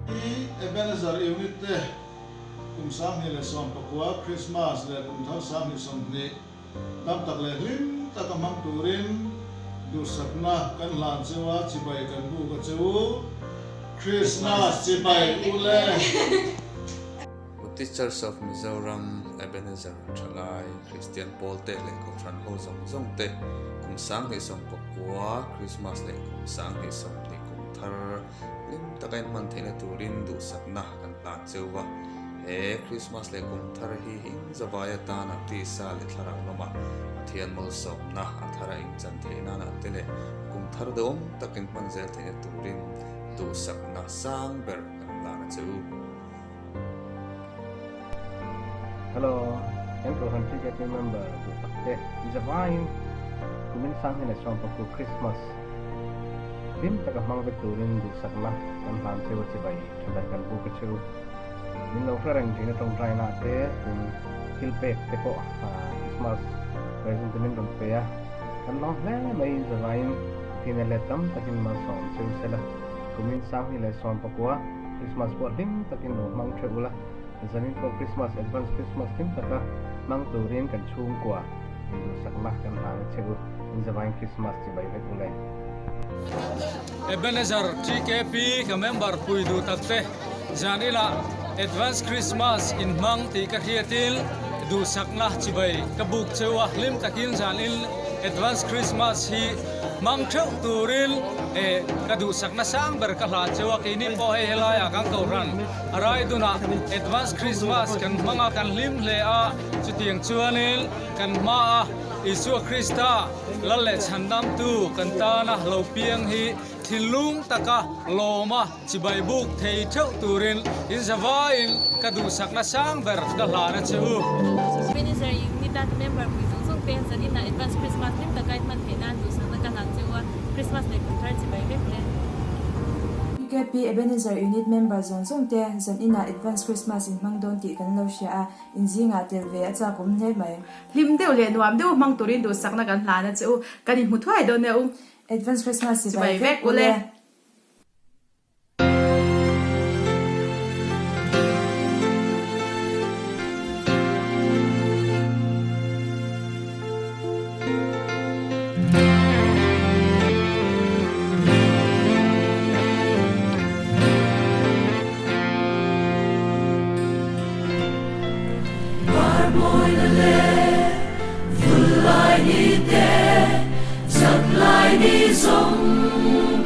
Ebenezer unit te kum sang hi le som pakua Christmas le kum thar sang hi som ni tam tak le hlim takamang turin du sakna kan lan chewa chibai kan bu ka cheu Christmas chibai ule Buddhist Church of Mizoram Ebenezer Thalai Christian Paul te le ko tran ho zong te kum sang hi som pakua Christmas le kum sang hi som ni kum thar lim takai man theina turin du sakna kan lan chewa e Christmas le kum thar hi in zawaya ta na ti sa le tharang loma thian mol som na athara in chan theina na tele kum thar dom takin man zel theina turin du sakna sang ber kan lan cheu. Hello, I'm from TKP member. It's a wine. Kumin sang in a strong for Christmas. Tim taka mang beturin du sakna kan lan chewa chibai thandan kan bu ka cheu. Min lo hrereng jina tong trai na te kun hilpek te ko Christmas present min dong pe ya. Kan long le mai the wine tin le tam takin ma som cheu sela. Kumin sang hi le som pakua Christmas po lim takin lo mang cheula. Zanin for Christmas advance Christmas tim taka mang turin kan chung kwa du sakna kan lan cheu in the wine Christmas chibai ve ulai. Ebenezer TKP ka member puidu takte janila advance Christmas in mang ti ka hiatil du sakna chibai kabuk chewa lim takin janil advance Christmas hi mang theu turil e kadu sakna sang ber ka la chewa kini po he helaya kang toran arai duna advance Christmas kan manga kan lim le a chutiang chuanil kan ma Isu Krista lalle chandam tu kantana lo piang hi thilung taka loma chibai buk thei theu turin in zawain kadu sakna sang ber ka la na chu Ebenezer unit member with zong pen zanina advance Christmas lim takai man thena du sakna kan han chewa Christmas le kun thar chibai ve ple TKP Ebenezer unit member zong te zan ina advance Christmas in mangdon ti kan lo sha in zinga tel ve acha kum ne mai lim deu le nuam deu mang turin du sakna kan hlana chu kan in muthwai do ne advance Christmas si bai vek ule Ni te, sat lai ni song,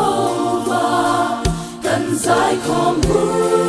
Jehovah, kan zai khom hu